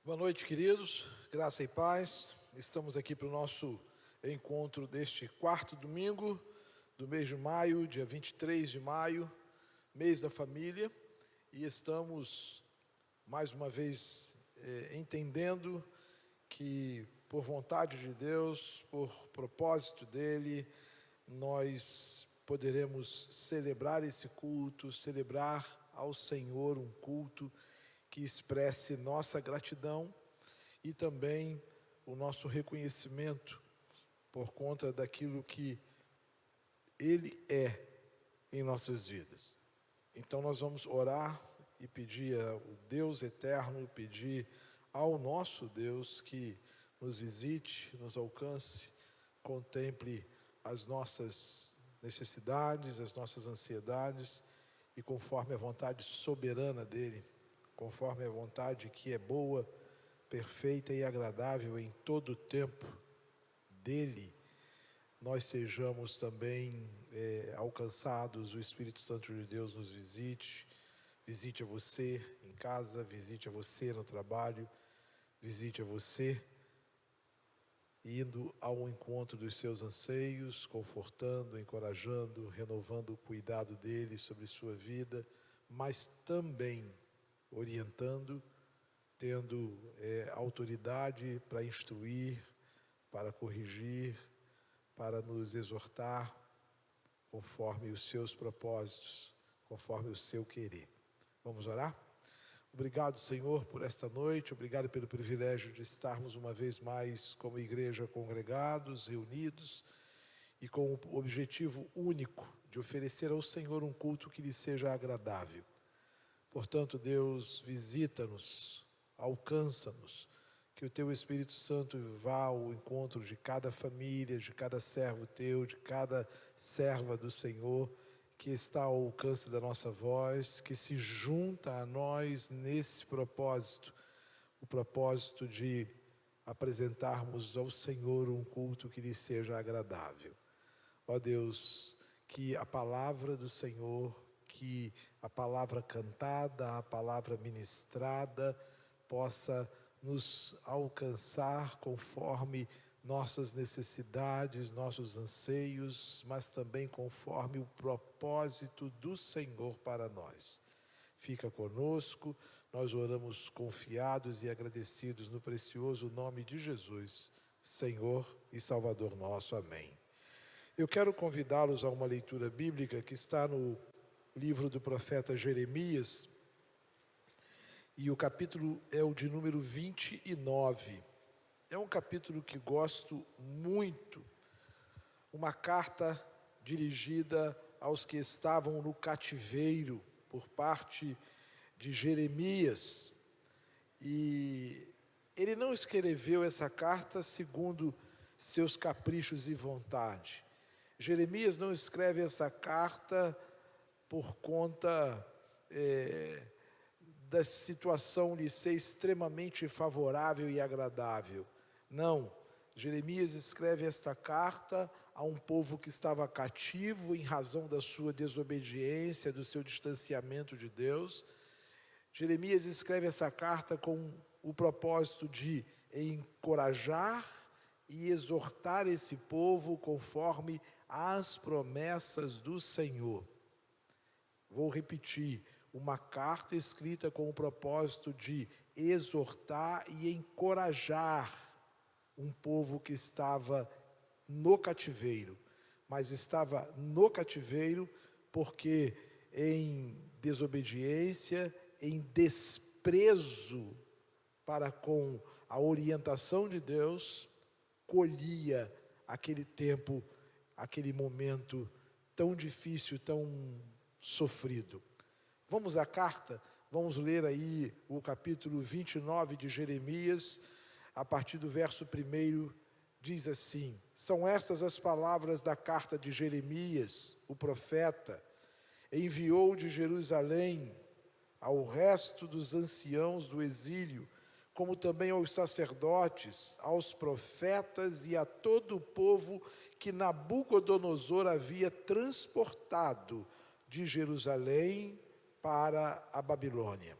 Boa noite, queridos, graça e paz. Estamos aqui para o nosso encontro deste quarto domingo do mês de maio, dia 23 de maio, mês da família, e estamos mais uma vez entendendo que por vontade de Deus, por propósito dele, nós poderemos celebrar esse culto, celebrar ao Senhor um culto que expresse nossa gratidão e também o nosso reconhecimento por conta daquilo que Ele é em nossas vidas. Então nós vamos orar e pedir ao Deus eterno, pedir ao nosso Deus que nos visite, nos alcance, contemple as nossas necessidades, as nossas ansiedades e conforme a vontade soberana dEle, conforme a vontade que é boa, perfeita e agradável em todo o tempo dEle, nós sejamos também alcançados, o Espírito Santo de Deus nos visite a você em casa, visite a você no trabalho, visite a você indo ao encontro dos seus anseios, confortando, encorajando, renovando o cuidado dEle sobre sua vida, mas também orientando, tendo autoridade para instruir, para corrigir, para nos exortar, conforme os seus propósitos, conforme o seu querer. Vamos orar? Obrigado, Senhor, por esta noite, obrigado pelo privilégio de estarmos uma vez mais como igreja congregados, reunidos, e com o objetivo único de oferecer ao Senhor um culto que lhe seja agradável. Portanto, Deus, visita-nos, alcança-nos, que o Teu Espírito Santo vá ao encontro de cada família, de cada servo Teu, de cada serva do Senhor, que está ao alcance da nossa voz, que se junta a nós nesse propósito, o propósito de apresentarmos ao Senhor um culto que lhe seja agradável. Ó Deus, que a palavra do Senhor, que a palavra cantada, a palavra ministrada, possa nos alcançar conforme nossas necessidades, nossos anseios, mas também conforme o propósito do Senhor para nós. Fica conosco, nós oramos confiados e agradecidos no precioso nome de Jesus, Senhor e Salvador nosso. Amém. Eu quero convidá-los a uma leitura bíblica que está no livro do profeta Jeremias, e o capítulo é o de número 29. É um capítulo que gosto muito, uma carta dirigida aos que estavam no cativeiro por parte de Jeremias. E ele não escreveu essa carta segundo seus caprichos e vontade. Jeremias não escreve essa carta por conta da situação lhe ser extremamente favorável e agradável. Não, Jeremias escreve esta carta a um povo que estava cativo em razão da sua desobediência, do seu distanciamento de Deus. Jeremias escreve essa carta com o propósito de encorajar e exortar esse povo conforme as promessas do Senhor. Vou repetir, uma carta escrita com o propósito de exortar e encorajar um povo que estava no cativeiro, mas estava no cativeiro porque em desobediência, em desprezo para com a orientação de Deus, colhia aquele tempo, aquele momento tão difícil, tão sofrido. Vamos à carta, vamos ler aí o capítulo 29 de Jeremias, a partir do verso 1, diz assim: são estas as palavras da carta de Jeremias, o profeta, enviou de Jerusalém ao resto dos anciãos do exílio, como também aos sacerdotes, aos profetas e a todo o povo que Nabucodonosor havia transportado de Jerusalém para a Babilônia.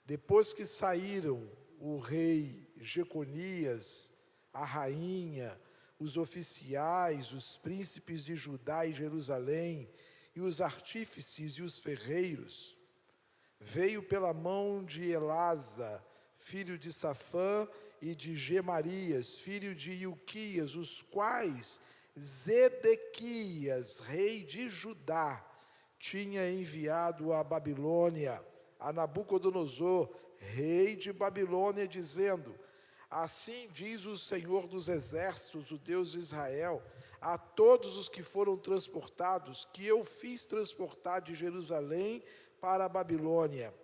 Depois que saíram o rei Jeconias, a rainha, os oficiais, os príncipes de Judá e Jerusalém, e os artífices e os ferreiros, veio pela mão de Elasa, filho de Safã, e de Gemarias, filho de Ilquias, os quais Zedequias, rei de Judá, tinha enviado à Babilônia, a Nabucodonosor, rei de Babilônia, dizendo: assim diz o Senhor dos exércitos, o Deus de Israel, a todos os que foram transportados, que eu fiz transportar de Jerusalém para a Babilônia: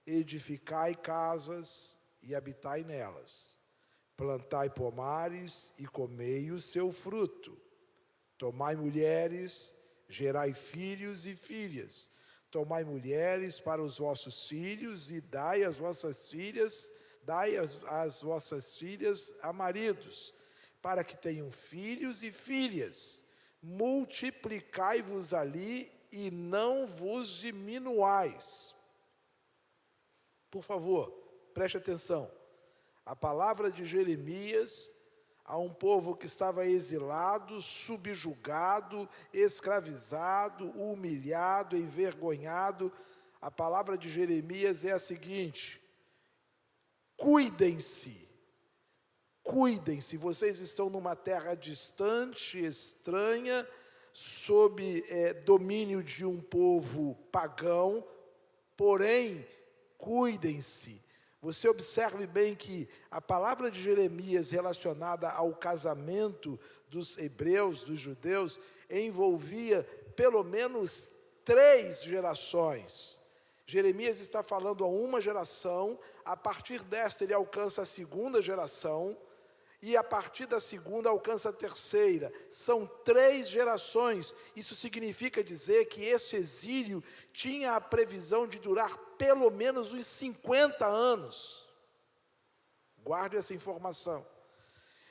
edificai casas e habitai nelas, plantai pomares e comei o seu fruto, tomai mulheres, gerai filhos e filhas, tomai mulheres para os vossos filhos e dai as vossas filhas a maridos, para que tenham filhos e filhas. Multiplicai-vos ali e não vos diminuais. Por favor, preste atenção. A palavra de Jeremias a um povo que estava exilado, subjugado, escravizado, humilhado, envergonhado. A palavra de Jeremias é a seguinte: cuidem-se, cuidem-se, vocês estão numa terra distante, estranha, sob domínio de um povo pagão, porém, cuidem-se. Você observe bem que a palavra de Jeremias relacionada ao casamento dos hebreus, dos judeus, envolvia pelo menos 3 gerações. Jeremias está falando a uma geração, a partir desta ele alcança a segunda geração, e a partir da segunda alcança a terceira. São 3 gerações. Isso significa dizer que esse exílio tinha a previsão de durar pelo menos uns 50 anos. Guarde essa informação.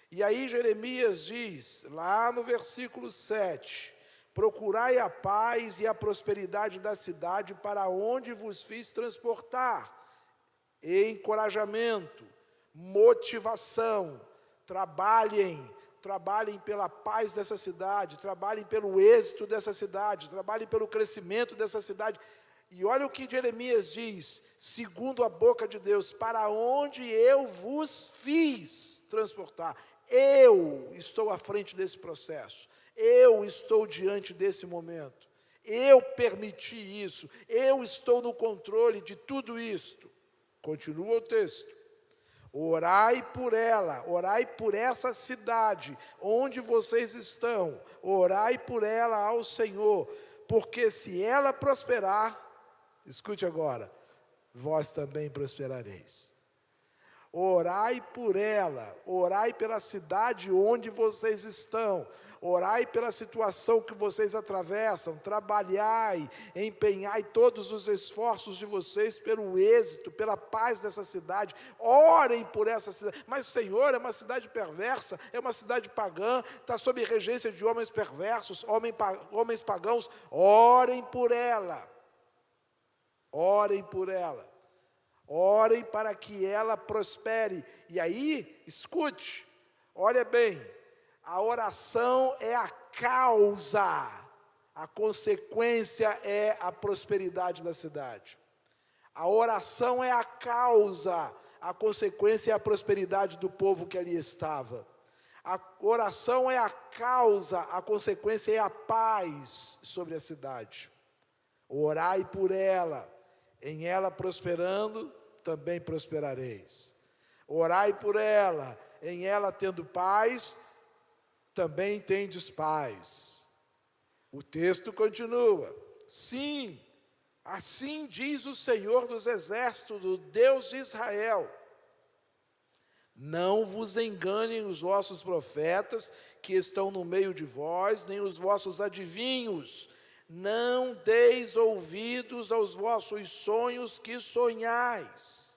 E aí Jeremias diz, lá no versículo 7, procurai a paz e a prosperidade da cidade para onde vos fiz transportar. Encorajamento, motivação, trabalhem pela paz dessa cidade, trabalhem pelo êxito dessa cidade, trabalhem pelo crescimento dessa cidade. E olha o que Jeremias diz, segundo a boca de Deus: para onde eu vos fiz transportar. Eu estou à frente desse processo, eu estou diante desse momento, eu permiti isso, eu estou no controle de tudo isto. Continua o texto. Orai por ela, orai por essa cidade onde vocês estão, orai por ela ao Senhor, porque se ela prosperar, escute agora, vós também prosperareis. Orai por ela, orai pela cidade onde vocês estão, orai pela situação que vocês atravessam, trabalhai, empenhai todos os esforços de vocês pelo êxito, pela paz dessa cidade, orem por essa cidade. Mas, Senhor, é uma cidade perversa, é uma cidade pagã, está sob regência de homens perversos, homens pagãos. Orem por ela, orem por ela, orem para que ela prospere. E aí, escute, olha bem, a oração é a causa, a consequência é a prosperidade da cidade. A oração é a causa, a consequência é a prosperidade do povo que ali estava. A oração é a causa, a consequência é a paz sobre a cidade. Orai por ela, em ela prosperando, também prosperareis. Orai por ela, em ela tendo paz, também tendes paz. O texto continua. Sim, assim diz o Senhor dos exércitos, o Deus de Israel: não vos enganem os vossos profetas que estão no meio de vós, nem os vossos adivinhos. Não deis ouvidos aos vossos sonhos que sonhais.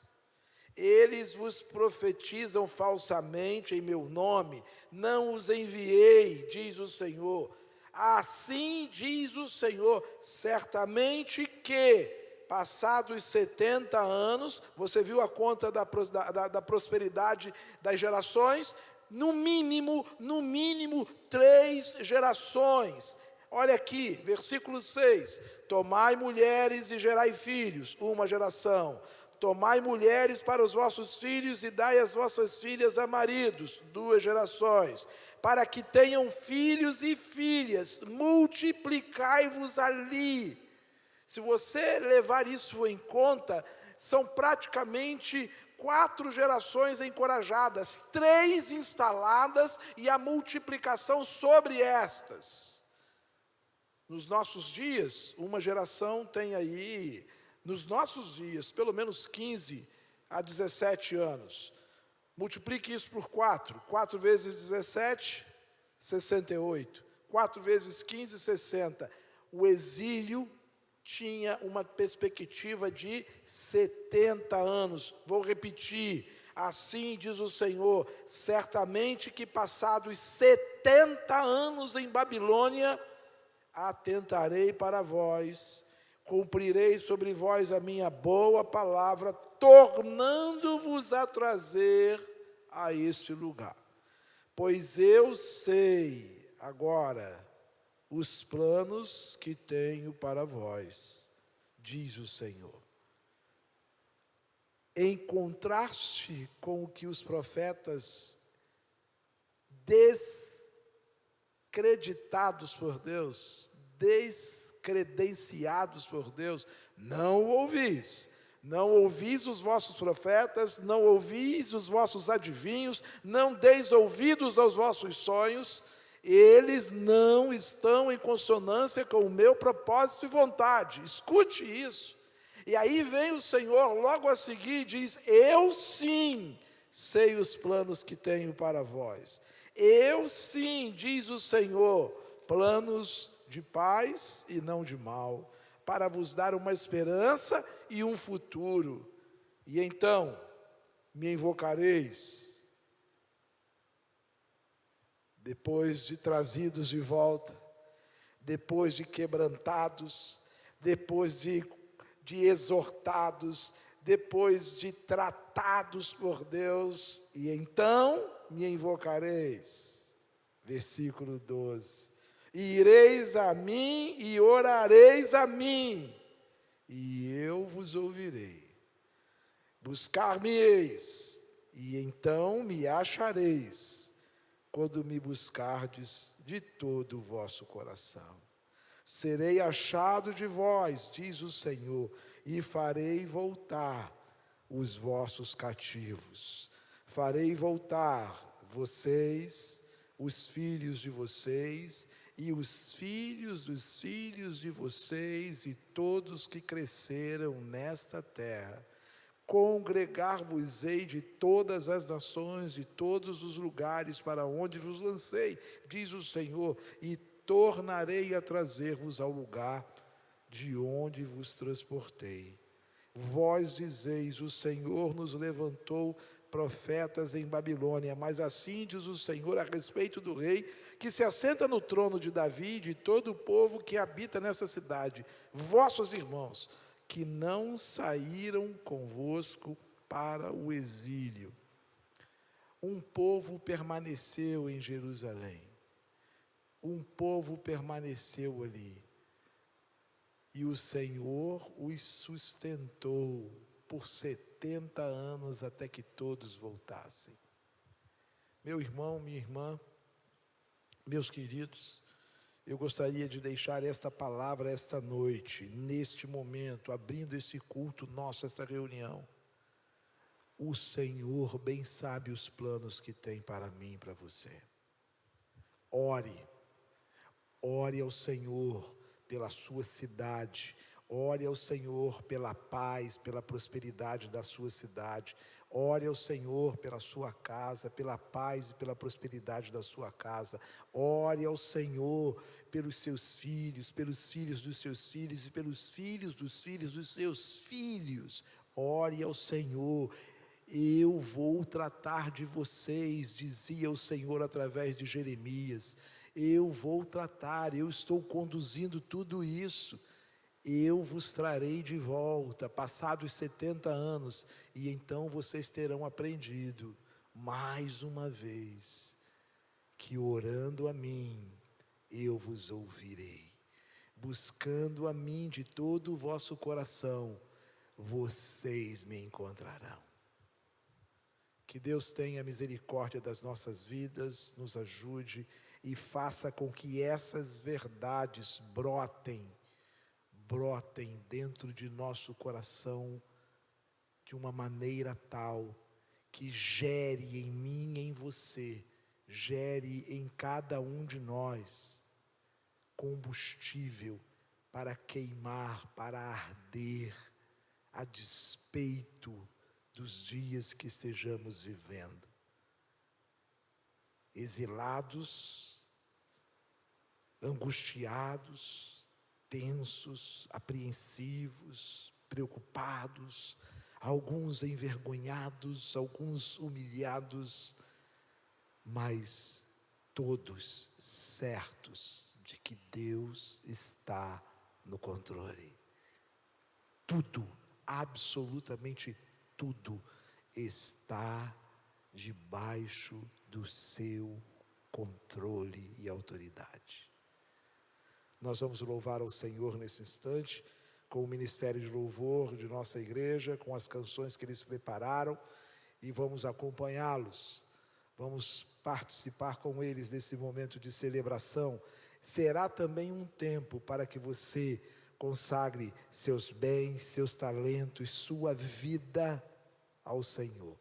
Eles vos profetizam falsamente em meu nome, não os enviei, diz o Senhor. Assim diz o Senhor, certamente que passados 70 anos, você viu a conta da prosperidade das gerações? No mínimo 3 gerações. Olha aqui, versículo 6. Tomai mulheres e gerai filhos, uma geração. Tomai mulheres para os vossos filhos e dai as vossas filhas a maridos, 2 gerações. Para que tenham filhos e filhas, multiplicai-vos ali. Se você levar isso em conta, são praticamente 4 gerações encorajadas, 3 instaladas e a multiplicação sobre estas. Nos nossos dias, uma geração tem aí, nos nossos dias, pelo menos 15 a 17 anos. Multiplique isso por 4. 4 vezes 17, 68. 4 vezes 15, 60. O exílio tinha uma perspectiva de 70 anos. Vou repetir. Assim diz o Senhor, certamente que passados 70 anos em Babilônia, atentarei para vós, cumprirei sobre vós a minha boa palavra, tornando-vos a trazer a este lugar. Pois eu sei agora os planos que tenho para vós, diz o Senhor. Em contraste com o que os profetas descreditados por Deus, descredenciados por Deus, não ouvis os vossos profetas, não ouvis os vossos adivinhos, não deis ouvidos aos vossos sonhos, eles não estão em consonância com o meu propósito e vontade. Escute isso. E aí vem o Senhor logo a seguir e diz, eu sim sei os planos que tenho para vós. Eu sim, diz o Senhor, planos de paz e não de mal, para vos dar uma esperança e um futuro. E então me invocareis, depois de trazidos de volta, depois de quebrantados, depois de exortados, depois de tratados por Deus, e então me invocareis. Versículo 12. E ireis a mim e orareis a mim, e eu vos ouvirei. Buscar-me-eis, e então me achareis, quando me buscardes de todo o vosso coração. Serei achado de vós, diz o Senhor, e farei voltar os vossos cativos. Farei voltar vocês, os filhos de vocês, e os filhos dos filhos de vocês, e todos que cresceram nesta terra. Congregar-vos-ei de todas as nações, de todos os lugares para onde vos lancei, diz o Senhor, e tornarei a trazer-vos ao lugar de onde vos transportei. Vós dizeis, o Senhor nos levantou profetas em Babilônia, mas assim diz o Senhor a respeito do rei, que se assenta no trono de Davi e de todo o povo que habita nessa cidade, vossos irmãos, que não saíram convosco para o exílio. Um povo permaneceu em Jerusalém. Um povo permaneceu ali. E o Senhor os sustentou por 70 anos até que todos voltassem. Meu irmão, minha irmã, meus queridos, eu gostaria de deixar esta palavra esta noite, neste momento, abrindo este culto nosso, esta reunião. O Senhor bem sabe os planos que tem para mim e para você. Ore ao Senhor pela sua cidade, ore ao Senhor pela paz, pela prosperidade da sua cidade, ore ao Senhor pela sua casa, pela paz e pela prosperidade da sua casa, ore ao Senhor pelos seus filhos, pelos filhos dos seus filhos e pelos filhos dos seus filhos, ore ao Senhor. Eu vou tratar de vocês, dizia o Senhor através de Jeremias. Eu vou tratar, eu estou conduzindo tudo isso. eu vos trarei de volta, passados 70 anos, e então vocês terão aprendido, mais uma vez, que orando a mim, eu vos ouvirei. Buscando a mim de todo o vosso coração, vocês me encontrarão. Que Deus tenha misericórdia das nossas vidas, nos ajude e faça com que essas verdades brotem dentro de nosso coração de uma maneira tal que gere em mim e em você, gere em cada um de nós combustível para queimar, para arder, a despeito dos dias que estejamos vivendo. Exilados, angustiados, tensos, apreensivos, preocupados, alguns envergonhados, alguns humilhados, mas todos certos de que Deus está no controle. Tudo, absolutamente tudo, está debaixo do seu controle e autoridade. Nós vamos louvar ao Senhor nesse instante, com o ministério de louvor de nossa igreja, com as canções que eles prepararam, e vamos acompanhá-los, vamos participar com eles desse momento de celebração. Será também um tempo para que você consagre seus bens, seus talentos, sua vida ao Senhor.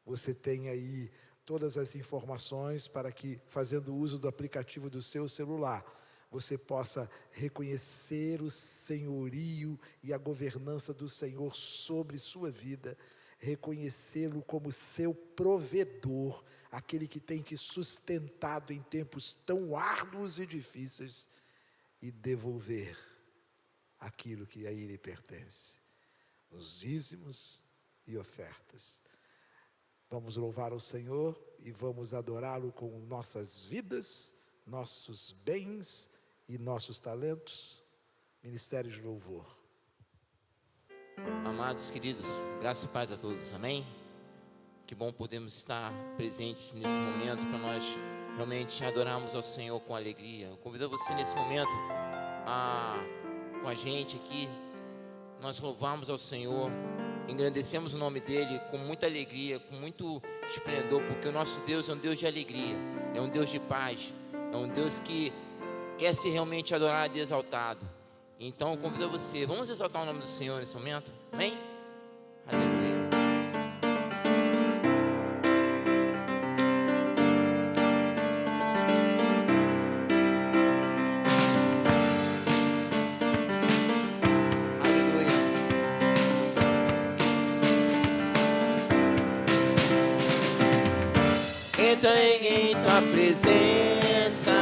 Você tem aí todas as informações para que, fazendo uso do aplicativo do seu celular, você possa reconhecer o senhorio e a governança do Senhor sobre sua vida, reconhecê-lo como seu provedor, aquele que tem te sustentado em tempos tão árduos e difíceis, e devolver aquilo que a Ele pertence, os dízimos e ofertas. Vamos louvar ao Senhor e vamos adorá-lo com nossas vidas, nossos bens e nossos talentos. Ministério de louvor. Amados queridos, graça e paz a todos, amém? Que bom podermos estar presentes nesse momento para nós realmente adorarmos ao Senhor com alegria. Eu convido você nesse momento com a gente aqui, nós louvamos ao Senhor, engrandecemos o nome dEle com muita alegria, com muito esplendor, porque o nosso Deus é um Deus de alegria, é um Deus de paz, é um Deus que quer ser realmente adorado e exaltado. Então eu convido você, vamos exaltar o nome do Senhor nesse momento, amém? Aleluia. Entrei em tua presença,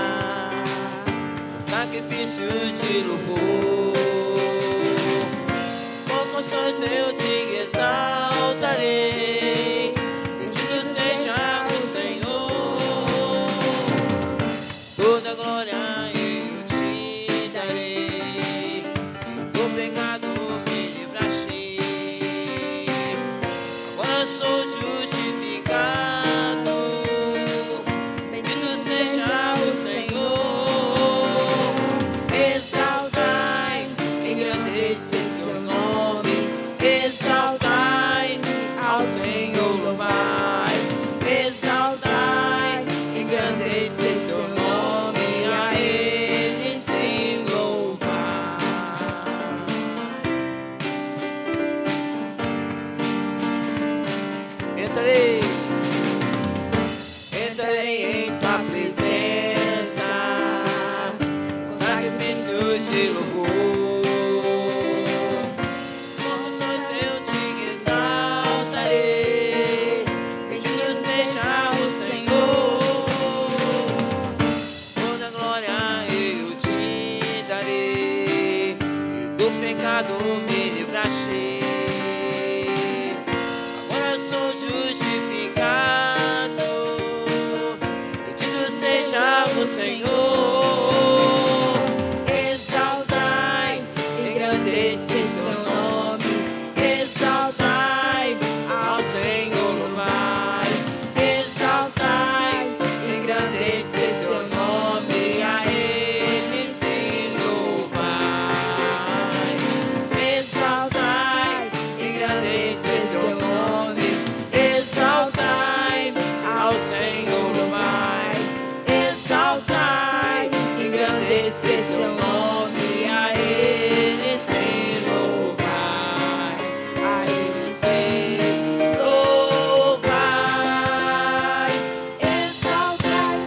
sacrifícios de louvor, com canções eu te exaltarei, bendito seja o Senhor, toda glória eu te darei, do pecado me livraste, agora sou justificado. Exaltai ao Senhor, louvai, exaltai, engrandece seu nome, a Ele sim louvar. Entrarei em tua presença, sacrifícios de louvor. Me livraste, agora sou justificado, bendito seja o Senhor, exaltai, engrandece seu nome, exaltai ao Senhor, louvai, exaltai, engrandecer seu nome, a Ele sim louvai, exaltai, engrandecer seu nome, exaltai ao Senhor, louvai, exaltai, engrandecer seu nome, a Ele sim louvai, a Ele sim louvai, exaltai.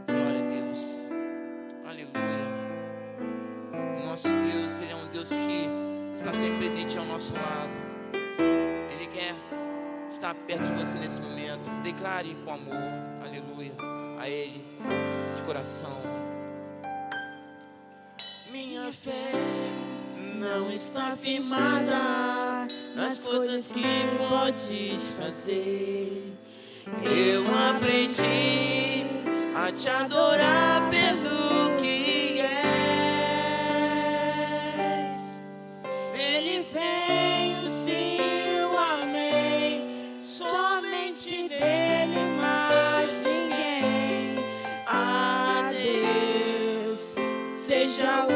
Glória a Deus, aleluia. Nosso Deus, Ele é um Deus que está sempre presente ao nosso lado. Ele quer estar perto de você nesse momento. Declare com amor, aleluia, a Ele de coração. Minha fé não está firmada nas coisas que podes fazer. Eu aprendi a te adorar pelo que és. Dele vem o sim, o amém, somente dele, mais ninguém. A Deus seja o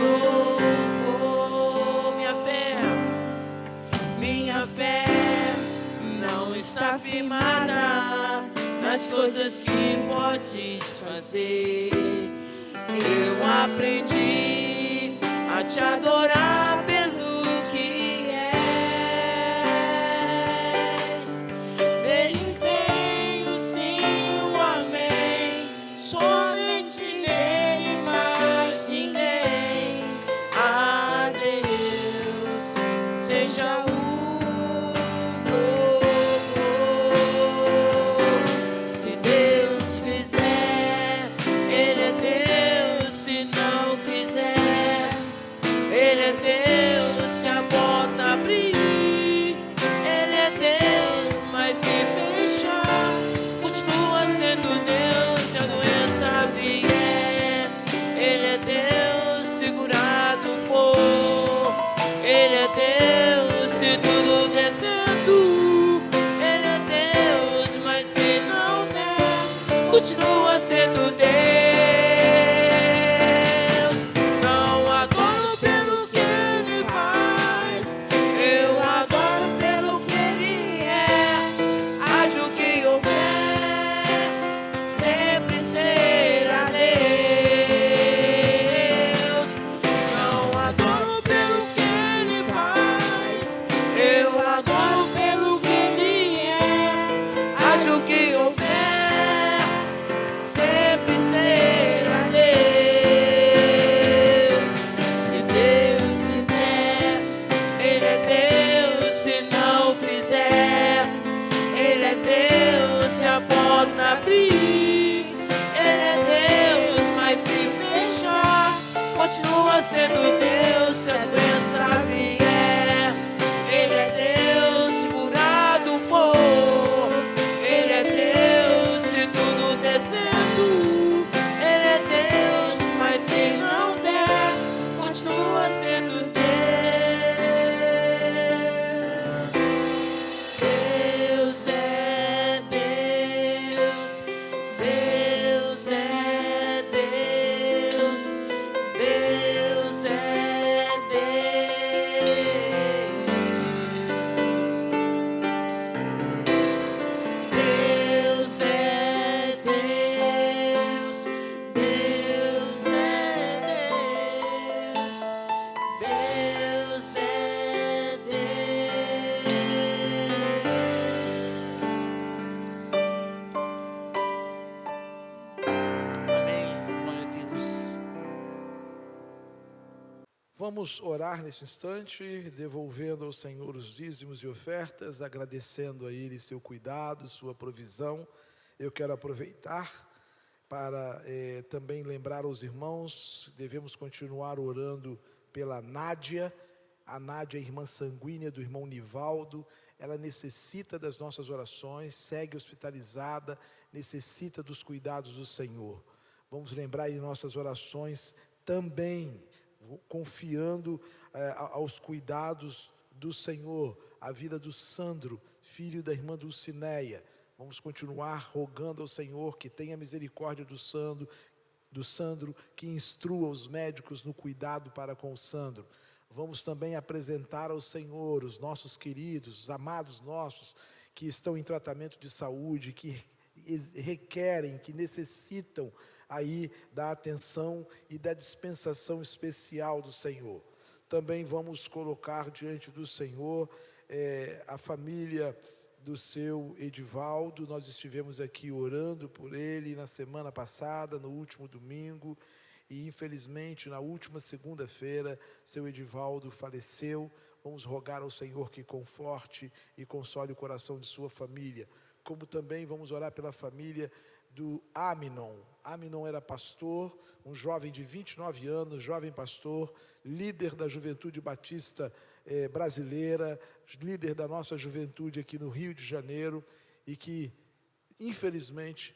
louvor. Minha fé não está firmada nas coisas que podes fazer. Eu aprendi a te adorar pelo que és. Dele vem o sim, o amém, somente nele, mais ninguém. A Deus seja o louvor. Se Deus quiser, Ele é Deus. Se não quiser, Ele é Deus. Se a porta abrir, Ele é Deus. Mas se fechar, continua sendo Deus. Se a doença vier, Ele é Deus. Segurado for, Ele é Deus. Se tudo der certo, Ele é Deus. Mas se não der, continua sendo Deus. Não adoro pelo que Ele faz, eu adoro pelo que Ele é. Age o que houver, sempre será Deus. Não adoro pelo que Ele faz, eu adoro pelo que Ele é. Age o que houver, sempre será Deus. Se Deus fizer, Ele é Deus. Se não fizer, Ele é Deus. Se a porta abrir, Ele é Deus. Mas se fechar, continua sendo Deus. Se a doença vier, Ele é Deus. Segurado for, Ele é Deus. Se tudo der certo, Ele é Deus. Mas se não der, continua sendo Deus. Deus é Deus. Deus é Deus. Deus é Deus. Deus é Deus. Deus é Deus. Deus é Deus. Amém. Glória a Deus. Vamos orar nesse instante, devolvendo ao Senhor os dízimos e ofertas, agradecendo a Ele seu cuidado, sua provisão. Eu quero aproveitar para também lembrar aos irmãos, devemos continuar orando pela Nádia. A Nádia é irmã sanguínea do irmão Nivaldo, ela necessita das nossas orações, segue hospitalizada, necessita dos cuidados do Senhor. Vamos lembrar em nossas orações também, confiando aos cuidados do Senhor, a vida do Sandro, filho da irmã Dulcineia. Vamos continuar rogando ao Senhor que tenha misericórdia do Sandro, que instrua os médicos no cuidado para com o Sandro. Vamos também apresentar ao Senhor os nossos queridos, os amados nossos, que estão em tratamento de saúde, que requerem, que necessitam aí da atenção e da dispensação especial do Senhor. Também vamos colocar diante do Senhor a família do seu Edivaldo. Nós estivemos aqui orando por ele na semana passada, no último domingo, e infelizmente na última segunda-feira seu Edivaldo faleceu. Vamos rogar ao Senhor que conforte e console o coração de sua família, como também vamos orar pela família do Aminon. Aminon era pastor, um jovem de 29 anos, jovem pastor, líder da Juventude Batista brasileira, líder da nossa juventude aqui no Rio de Janeiro, e que infelizmente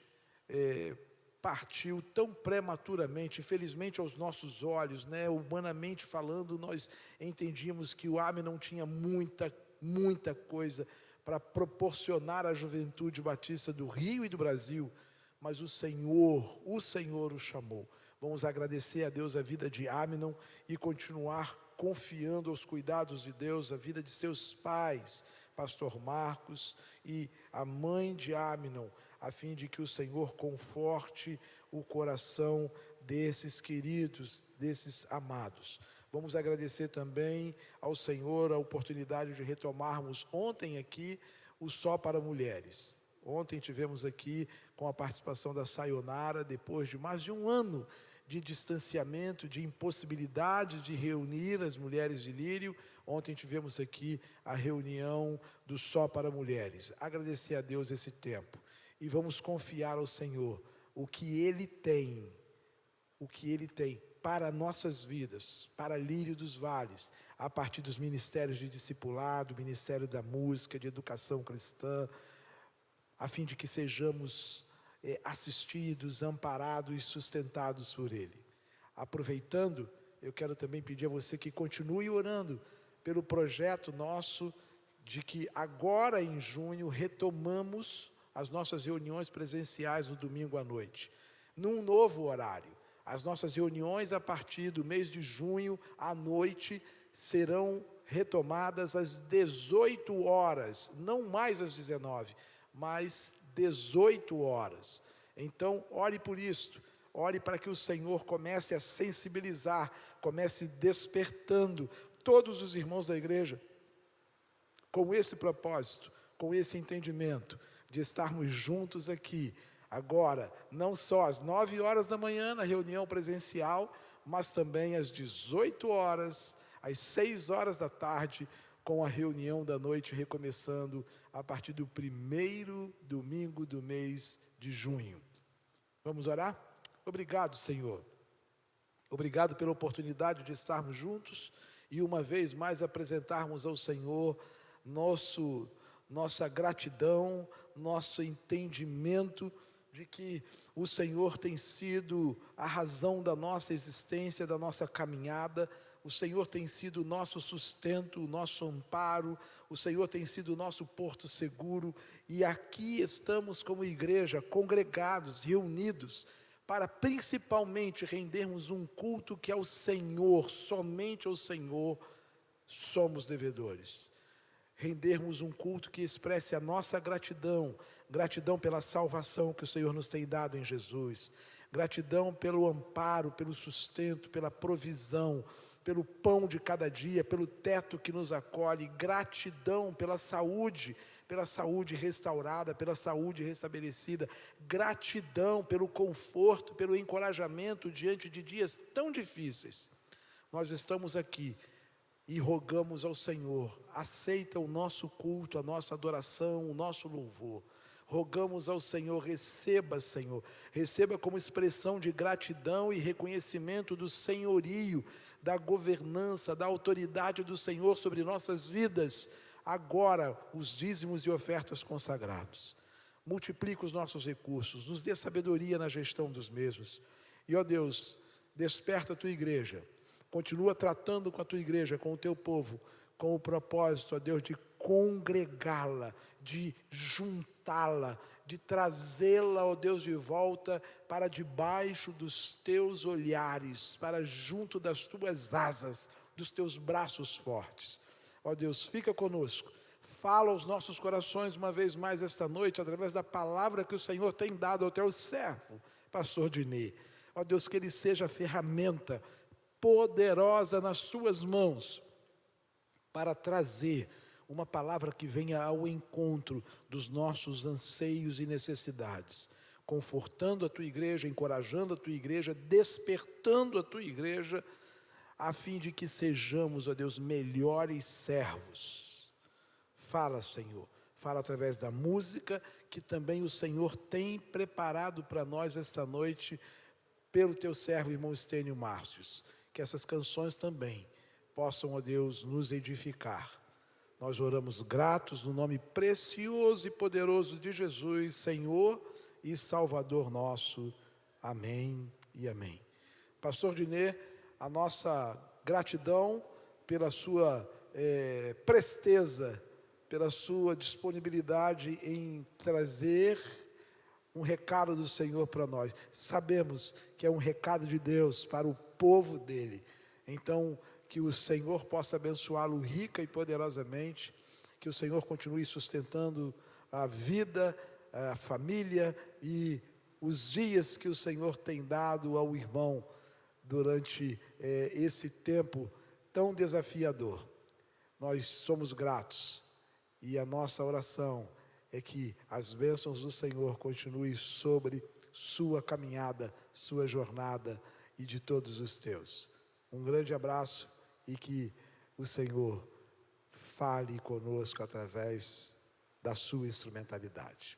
partiu tão prematuramente. Infelizmente aos nossos olhos, humanamente falando, nós entendíamos que o Aminon tinha muita coisa para proporcionar à juventude batista do Rio e do Brasil, mas o Senhor o chamou. Vamos agradecer a Deus a vida de Aminon e continuar confiando aos cuidados de Deus a vida de seus pais, pastor Marcos e a mãe de Aminon, a fim de que o Senhor conforte o coração desses queridos, desses amados. Vamos agradecer também ao Senhor a oportunidade de retomarmos ontem aqui o Só para Mulheres. Ontem tivemos aqui com a participação da Sayonara, depois de mais de um ano de distanciamento, de impossibilidades de reunir as mulheres de Lírio. Ontem tivemos aqui a reunião do Só para Mulheres. Agradecer a Deus esse tempo. E vamos confiar ao Senhor o que Ele tem para nossas vidas, para Lírio dos Vales, a partir dos ministérios de discipulado, Ministério da Música, de Educação Cristã, a fim de que sejamos assistidos, amparados e sustentados por Ele. Aproveitando, eu quero também pedir a você que continue orando pelo projeto nosso de que agora em junho retomamos as nossas reuniões presenciais no domingo à noite, num novo horário. As nossas reuniões a partir do mês de junho à noite serão retomadas às 18 horas, não mais às 19, mas 18 horas. Então, ore por isto, ore para que o Senhor comece a sensibilizar, comece despertando todos os irmãos da igreja com esse propósito, com esse entendimento de estarmos juntos aqui, agora, não só às 9 horas da manhã na reunião presencial, mas também às 18 horas, às 6 horas da tarde, com a reunião da noite recomeçando a partir do primeiro domingo do mês de junho. Vamos orar? Obrigado, Senhor. Obrigado pela oportunidade de estarmos juntos e uma vez mais apresentarmos ao Senhor nossa gratidão, nosso entendimento de que o Senhor tem sido a razão da nossa existência, da nossa caminhada. O Senhor tem sido o nosso sustento, o nosso amparo, o Senhor tem sido o nosso porto seguro, e aqui estamos como igreja, congregados, reunidos, para principalmente rendermos um culto que ao Senhor, somente ao Senhor, somos devedores. Rendermos um culto que expresse a nossa gratidão pela salvação que o Senhor nos tem dado em Jesus, gratidão pelo amparo, pelo sustento, pela provisão, pelo pão de cada dia, pelo teto que nos acolhe, gratidão pela saúde restaurada, pela saúde restabelecida, gratidão pelo conforto, pelo encorajamento diante de dias tão difíceis. Nós estamos aqui e rogamos ao Senhor, aceita o nosso culto, a nossa adoração, o nosso louvor. Rogamos ao Senhor, Senhor, receba como expressão de gratidão e reconhecimento do senhorio, da governança, da autoridade do Senhor sobre nossas vidas, agora os dízimos e ofertas consagrados. Multiplica os nossos recursos, nos dê sabedoria na gestão dos mesmos. E, ó Deus, desperta a tua igreja, continua tratando com a tua igreja, com o teu povo, com o propósito, ó Deus, de congregá-la, de juntá-la, de trazê-la, ó Deus, de volta para debaixo dos teus olhares, para junto das tuas asas, dos teus braços fortes. Ó Deus, fica conosco, fala aos nossos corações uma vez mais esta noite, através da palavra que o Senhor tem dado ao teu servo, pastor Dinê. Ó Deus, que ele seja ferramenta poderosa nas tuas mãos, para trazer uma palavra que venha ao encontro dos nossos anseios e necessidades, confortando a tua igreja, encorajando a tua igreja, despertando a tua igreja, a fim de que sejamos, ó Deus, melhores servos. Fala, Senhor, fala através da música, que também o Senhor tem preparado para nós esta noite, pelo teu servo, irmão Estênio Márcios, que essas canções também possam, ó Deus, nos edificar. Nós oramos gratos no nome precioso e poderoso de Jesus, Senhor e Salvador nosso. Amém e amém. Pastor Dinê, a nossa gratidão pela sua presteza, pela sua disponibilidade em trazer um recado do Senhor para nós. Sabemos que é um recado de Deus para o povo dele. Então, que o Senhor possa abençoá-lo rica e poderosamente, que o Senhor continue sustentando a vida, a família e os dias que o Senhor tem dado ao irmão durante esse tempo tão desafiador. Nós somos gratos e a nossa oração é que as bênçãos do Senhor continuem sobre sua caminhada, sua jornada e de todos os teus. Um grande abraço e que o Senhor fale conosco através da sua instrumentalidade.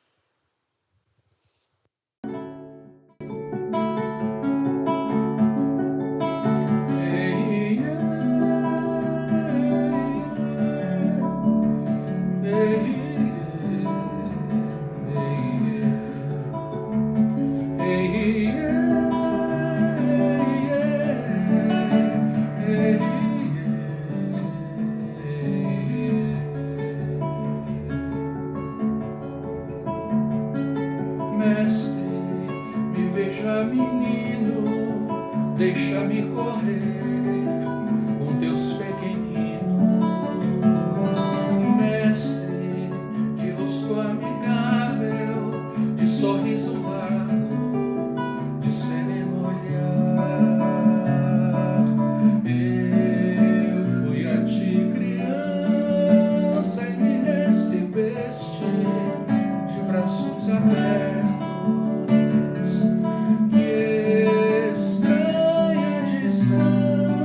Mestre, me veja menino, deixa-me correr com teus pequeninos. Mestre, de rosto amigável, de sorriso largo, de sereno olhar. Eu fui a ti criança e me recebeste de braços abertos. Que estranha distância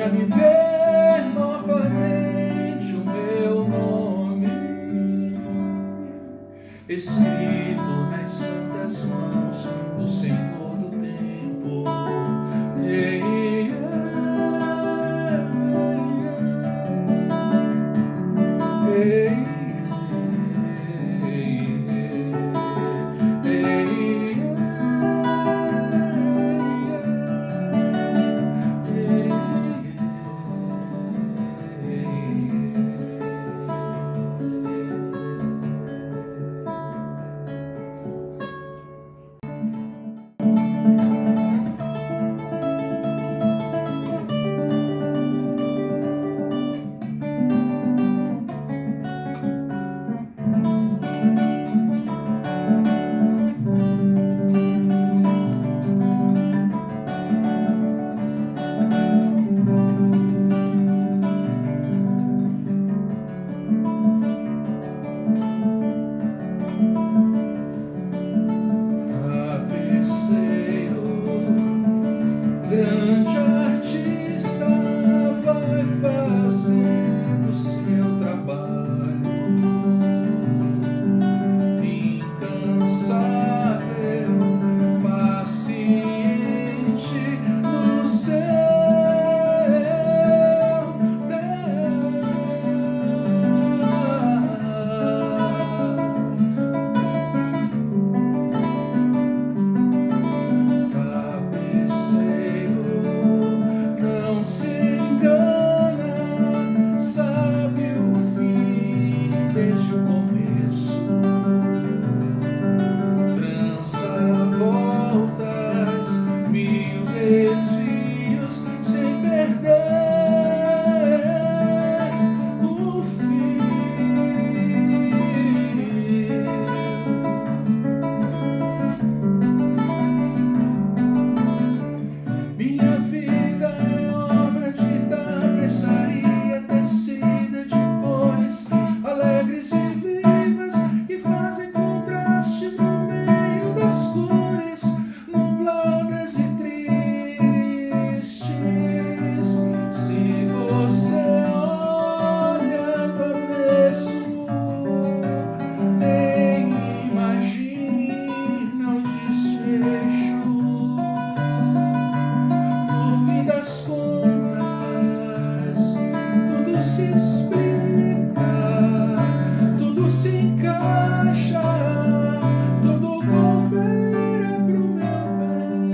Deixa-me ver novamente o meu nome escrito nas santas mãos do Senhor do tempo. Grande artista vai fazendo seu trabalho, incansável, paciente no céu. Não se engana, sabe o fim desde o começo. Trança voltas, mil desvios, sem perder o fim. Minha vida é obra de tapeçaria tecida de cores alegres e vivas que fazem contraste no meio das cores nubladas e tristes. Se você olha do avesso, nem imagina o desfecho. No fim das contas, tudo se explica, tudo se encaixa, tudo coopera pro meu bem.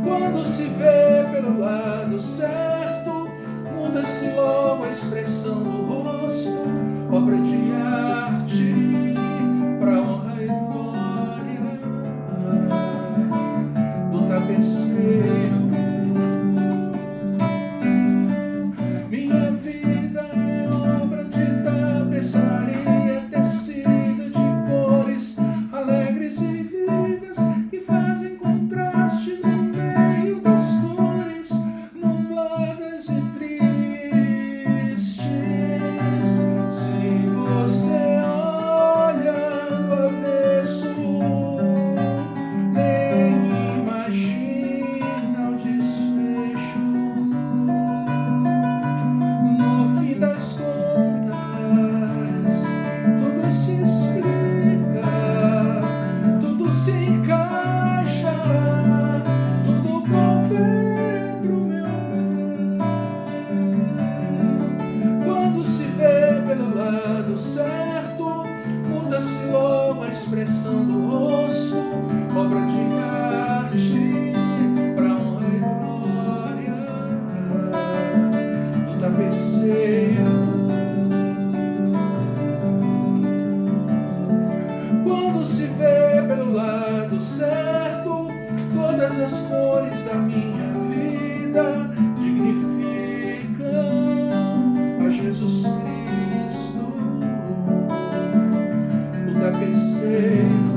Quando se vê pelo lado certo, muda-se logo a expressão do rosto, obra de arte pra honra e glória do tapeceiro. Minha vida é obra de tapeçaria tecida de cores alegres e vivas que fazem contraste no meio das cores nubladas e tristes. Se você olha do avesso, nem imagina o desfecho. No fim das contas, tudo se explica, tudo se encaixa, tudo coopera pro meu bem. Quando se vê pelo lado certo, muda-se logo a expressão do rosto, obra de arte pra honra e glória do tapeceiro. Quando se vê pelo lado certo, todas as cores da minha vida dignificam a Jesus Cristo, o tapeceiro.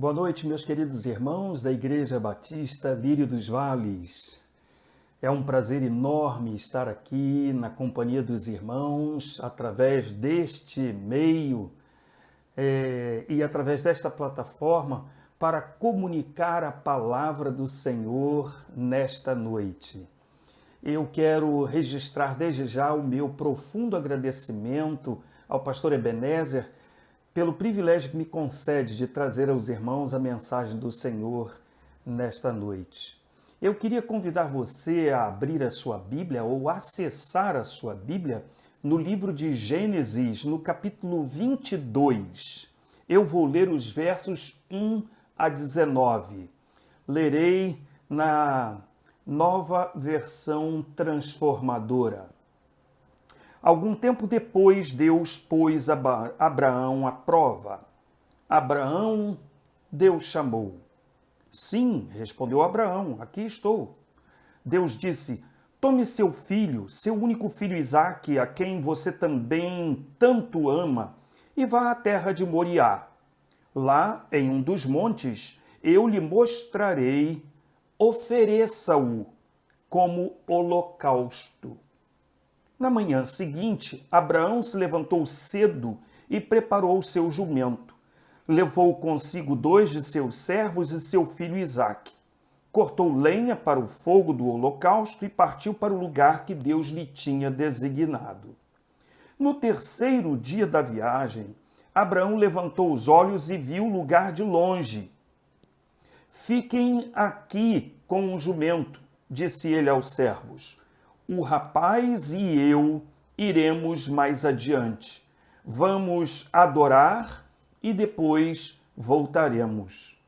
Boa noite, meus queridos irmãos da Igreja Batista Lírio dos Vales. É um prazer enorme estar aqui na companhia dos irmãos, através deste meio e através desta plataforma, para comunicar a palavra do Senhor nesta noite. Eu quero registrar desde já o meu profundo agradecimento ao pastor Ebenezer pelo privilégio que me concede de trazer aos irmãos a mensagem do Senhor nesta noite. Eu queria convidar você a abrir a sua Bíblia ou acessar a sua Bíblia no livro de Gênesis, no capítulo 22. Eu vou ler os versos 1 a 19. Lerei na Nova Versão Transformadora. Algum tempo depois, Deus pôs Abraão à prova. Abraão, Deus chamou. Sim, respondeu Abraão, aqui estou. Deus disse, tome seu filho, seu único filho Isaque, a quem você também tanto ama, e vá à terra de Moriá. Lá, em um dos montes, eu lhe mostrarei, ofereça-o como holocausto. Na manhã seguinte, Abraão se levantou cedo e preparou o seu jumento. Levou consigo 2 de seus servos e seu filho Isaque. Cortou lenha para o fogo do holocausto e partiu para o lugar que Deus lhe tinha designado. No 3º dia da viagem, Abraão levantou os olhos e viu o lugar de longe. Fiquem aqui com o jumento, disse ele aos servos. O rapaz e eu iremos mais adiante. Vamos adorar e depois voltaremos.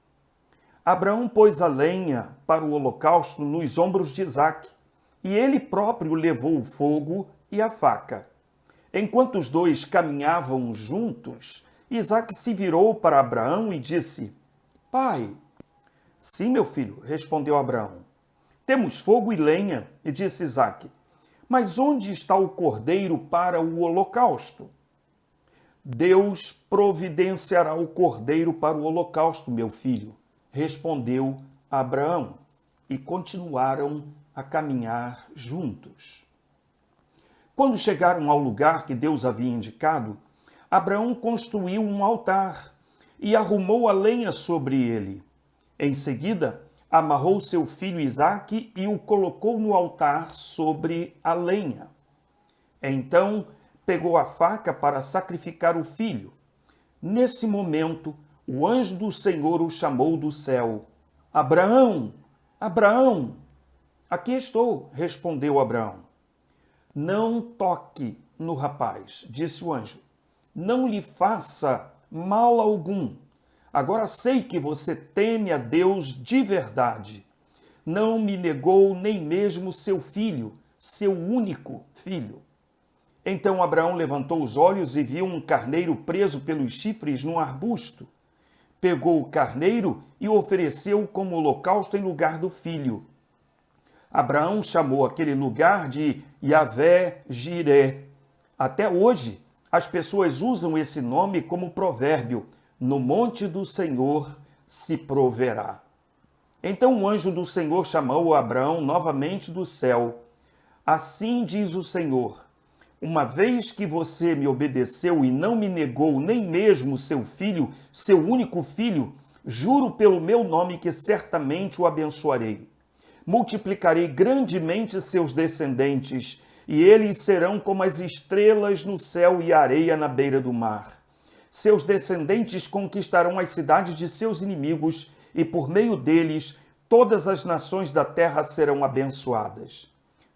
Abraão pôs a lenha para o holocausto nos ombros de Isaque, e ele próprio levou o fogo e a faca. Enquanto os dois caminhavam juntos, Isaque se virou para Abraão e disse, Pai. Sim, meu filho, respondeu Abraão. Temos fogo e lenha, e disse Isaque, mas onde está o cordeiro para o holocausto? Deus providenciará o cordeiro para o holocausto, meu filho, respondeu Abraão, e continuaram a caminhar juntos. Quando chegaram ao lugar que Deus havia indicado, Abraão construiu um altar e arrumou a lenha sobre ele. Em seguida, amarrou seu filho Isaque e o colocou no altar sobre a lenha. Então, pegou a faca para sacrificar o filho. Nesse momento, o anjo do Senhor o chamou do céu. Abraão! Abraão! Aqui estou, respondeu Abraão. Não toque no rapaz, disse o anjo. Não lhe faça mal algum. Agora sei que você teme a Deus de verdade. Não me negou nem mesmo seu filho, seu único filho. Então Abraão levantou os olhos e viu um carneiro preso pelos chifres num arbusto. Pegou o carneiro e o ofereceu como holocausto em lugar do filho. Abraão chamou aquele lugar de Yavé-Jiré. Até hoje, as pessoas usam esse nome como provérbio. No monte do Senhor se proverá. Então o anjo do Senhor chamou Abraão novamente do céu. Assim diz o Senhor, uma vez que você me obedeceu e não me negou nem mesmo seu filho, seu único filho, juro pelo meu nome que certamente o abençoarei. Multiplicarei grandemente seus descendentes, e eles serão como as estrelas no céu e a areia na beira do mar. Seus descendentes conquistarão as cidades de seus inimigos e, por meio deles, todas as nações da terra serão abençoadas.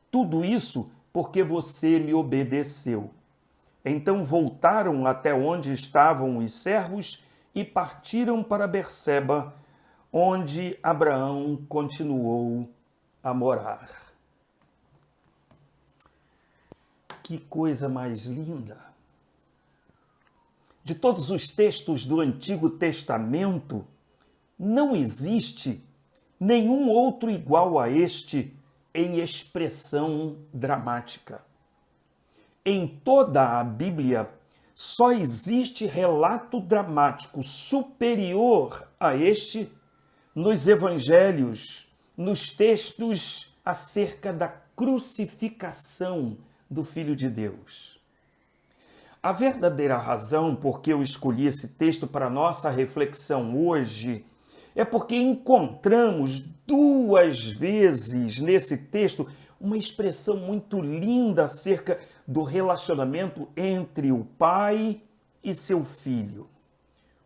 Tudo isso porque você me obedeceu. Então voltaram até onde estavam os servos e partiram para Berseba, onde Abraão continuou a morar. Que coisa mais linda! De todos os textos do Antigo Testamento, não existe nenhum outro igual a este em expressão dramática. Em toda a Bíblia, Só existe relato dramático superior a este nos evangelhos, nos textos acerca da crucificação do Filho de Deus. A verdadeira razão por que eu escolhi esse texto para nossa reflexão hoje é porque encontramos 2 vezes nesse texto uma expressão muito linda acerca do relacionamento entre o pai e seu filho.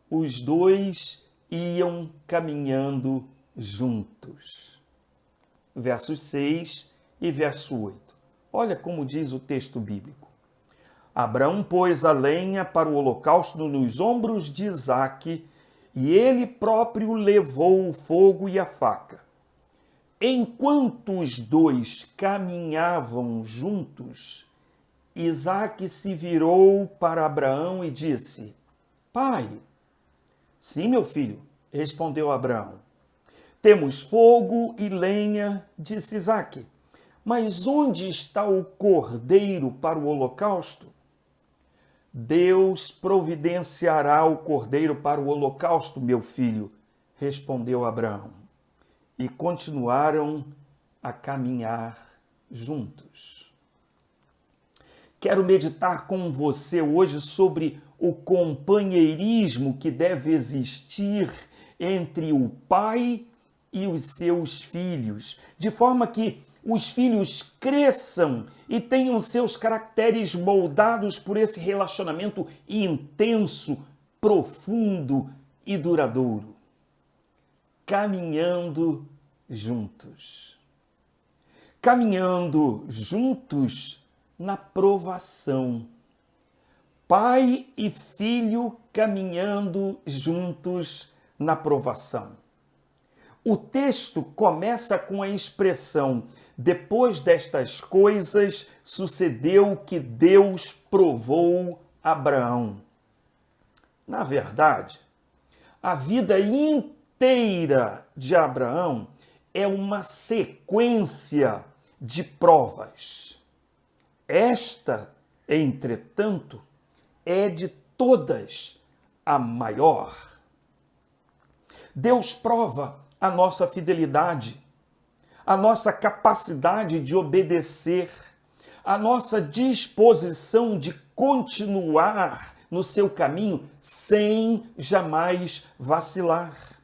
Os 2 iam caminhando juntos. Versos 6 e verso 8. Olha como diz o texto bíblico. Abraão pôs a lenha para o holocausto nos ombros de Isaque, e ele próprio levou o fogo e a faca. Enquanto os 2 caminhavam juntos, Isaque se virou para Abraão e disse: Pai. Sim, meu filho, respondeu Abraão. Temos fogo e lenha, disse Isaque. Mas onde está o cordeiro para o holocausto? Deus providenciará o cordeiro para o holocausto, meu filho, respondeu Abraão. E continuaram a caminhar juntos. Quero meditar com você hoje sobre o companheirismo que deve existir entre o pai e os seus filhos, de forma que os filhos cresçam e tenham seus caracteres moldados por esse relacionamento intenso, profundo e duradouro. Caminhando juntos. Caminhando juntos na provação. Pai e filho caminhando juntos na provação. O texto começa com a expressão: depois destas coisas, sucedeu que Deus provou Abraão. Na verdade, a vida inteira de Abraão é uma sequência de provas. Esta, entretanto, é de todas a maior. Deus prova a nossa fidelidade, a nossa capacidade de obedecer, a nossa disposição de continuar no seu caminho sem jamais vacilar.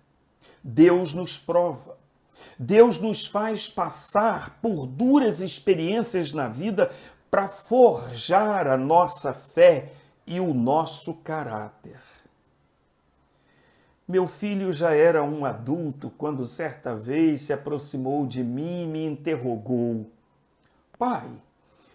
Deus nos prova. Deus nos faz passar por duras experiências na vida para forjar a nossa fé e o nosso caráter. Meu filho já era um adulto quando certa vez se aproximou de mim e me interrogou: Pai,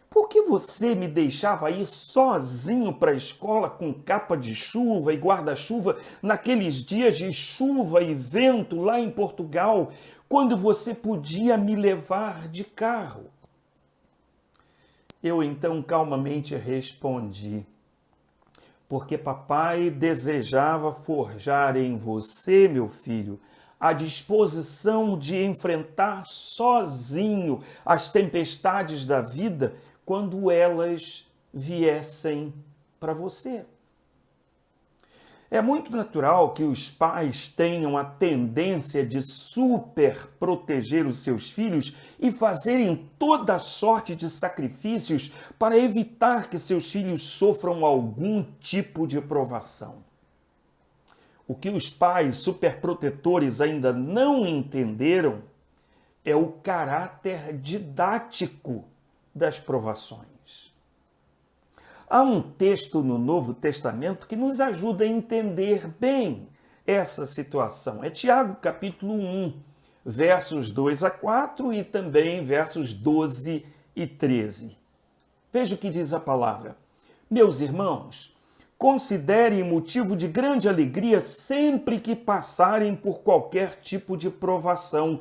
por que você me deixava ir sozinho para a escola com capa de chuva e guarda-chuva naqueles dias de chuva e vento lá em Portugal, quando você podia me levar de carro? Eu então calmamente respondi: porque papai desejava forjar em você, meu filho, a disposição de enfrentar sozinho as tempestades da vida quando elas viessem para você. É muito natural que os pais tenham a tendência de super proteger os seus filhos e fazerem toda sorte de sacrifícios para evitar que seus filhos sofram algum tipo de provação. O que os pais superprotetores ainda não entenderam é o caráter didático das provações. Há um texto no Novo Testamento que nos ajuda a entender bem essa situação. É Tiago, capítulo 1, versos 2 a 4 e também versos 12 e 13. Veja o que diz a palavra. Meus irmãos, considerem motivo de grande alegria sempre que passarem por qualquer tipo de provação,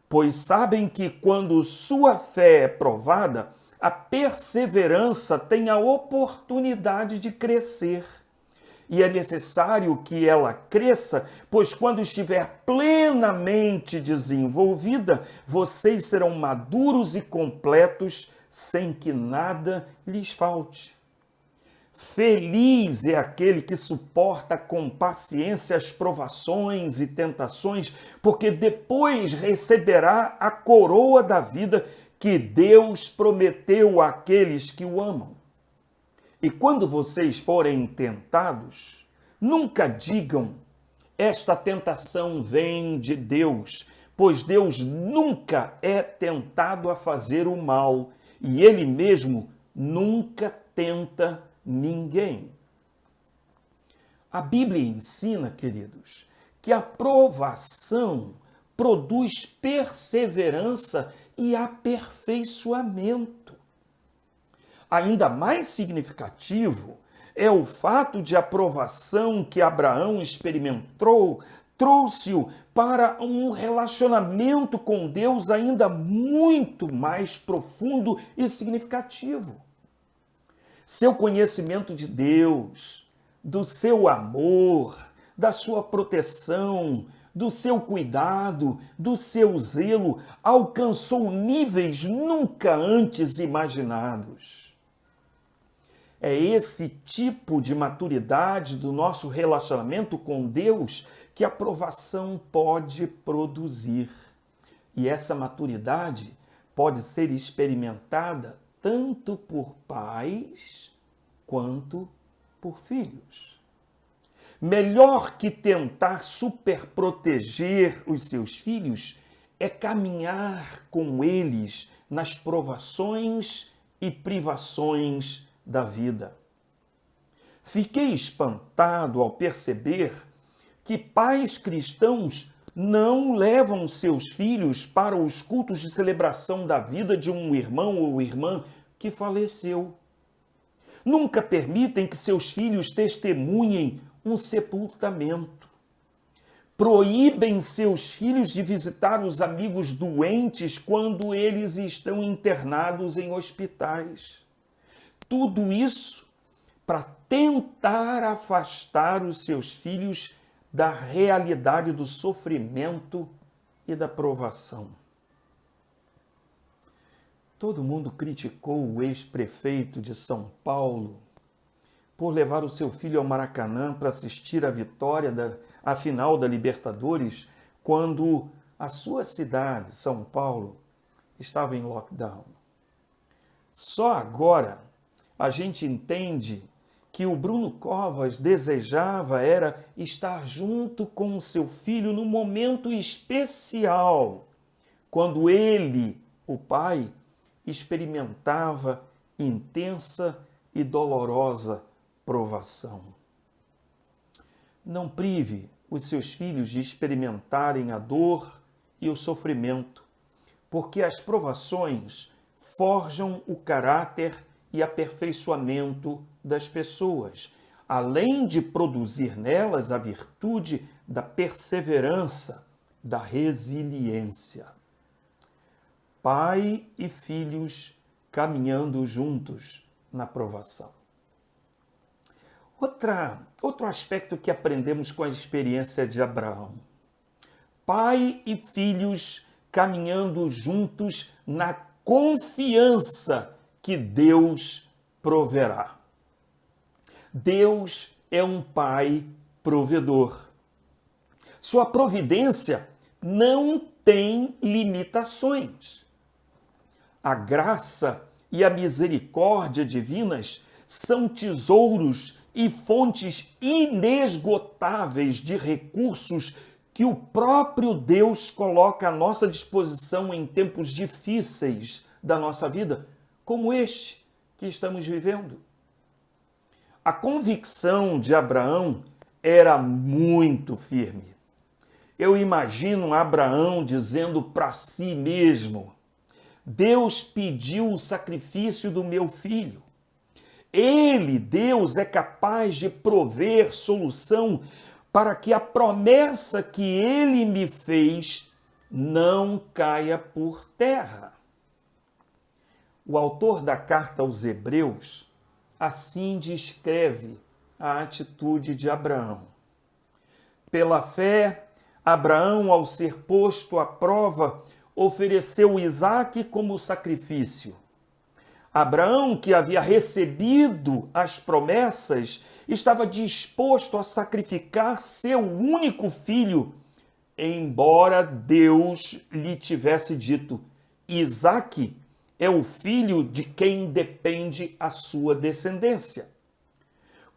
pois sabem que quando sua fé é provada, a perseverança tem a oportunidade de crescer. E é necessário que ela cresça, pois quando estiver plenamente desenvolvida, vocês serão maduros e completos, sem que nada lhes falte. Feliz é aquele que suporta com paciência as provações e tentações, porque depois receberá a coroa da vida que Deus prometeu àqueles que o amam. E quando vocês forem tentados, nunca digam: esta tentação vem de Deus, pois Deus nunca é tentado a fazer o mal, e Ele mesmo nunca tenta ninguém. A Bíblia ensina, queridos, que a provação produz perseverança e aperfeiçoamento. Ainda mais significativo é o fato de a provação que Abraão experimentou trouxe-o para um relacionamento com Deus ainda muito mais profundo e significativo. Seu conhecimento de Deus, do seu amor, da sua proteção, do seu cuidado, do seu zelo, alcançou níveis nunca antes imaginados. É esse tipo de maturidade do nosso relacionamento com Deus que a provação pode produzir. E essa maturidade pode ser experimentada tanto por pais quanto por filhos. Melhor que tentar superproteger os seus filhos é caminhar com eles nas provações e privações da vida. Fiquei espantado ao perceber que pais cristãos não levam seus filhos para os cultos de celebração da vida de um irmão ou irmã que faleceu. Nunca permitem que seus filhos testemunhem um sepultamento. Proíbem seus filhos de visitar os amigos doentes quando eles estão internados em hospitais. Tudo isso para tentar afastar os seus filhos da realidade do sofrimento e da provação. Todo mundo criticou o ex-prefeito de São Paulo por levar o seu filho ao Maracanã para assistir à vitória à final da Libertadores, quando a sua cidade, São Paulo, estava em lockdown. Só agora a gente entende que o Bruno Covas desejava era estar junto com o seu filho num momento especial, quando ele, o pai, experimentava intensa e dolorosa provação. Não prive os seus filhos de experimentarem a dor e o sofrimento, porque as provações forjam o caráter e aperfeiçoamento das pessoas, além de produzir nelas a virtude da perseverança, da resiliência. Pai e filhos caminhando juntos na provação. Outro aspecto que aprendemos com a experiência de Abraão. Pai e filhos caminhando juntos na confiança que Deus proverá. Deus é um pai provedor. Sua providência não tem limitações. A graça e a misericórdia divinas são tesouros e fontes inesgotáveis de recursos que o próprio Deus coloca à nossa disposição em tempos difíceis da nossa vida, como este que estamos vivendo. A convicção de Abraão era muito firme. Eu imagino Abraão dizendo para si mesmo: Deus pediu o sacrifício do meu filho. Ele, Deus, é capaz de prover solução para que a promessa que ele me fez não caia por terra. O autor da carta aos Hebreus assim descreve a atitude de Abraão. Pela fé, Abraão, ao ser posto à prova, ofereceu Isaque como sacrifício. Abraão, que havia recebido as promessas, estava disposto a sacrificar seu único filho, embora Deus lhe tivesse dito: Isaque é o filho de quem depende a sua descendência.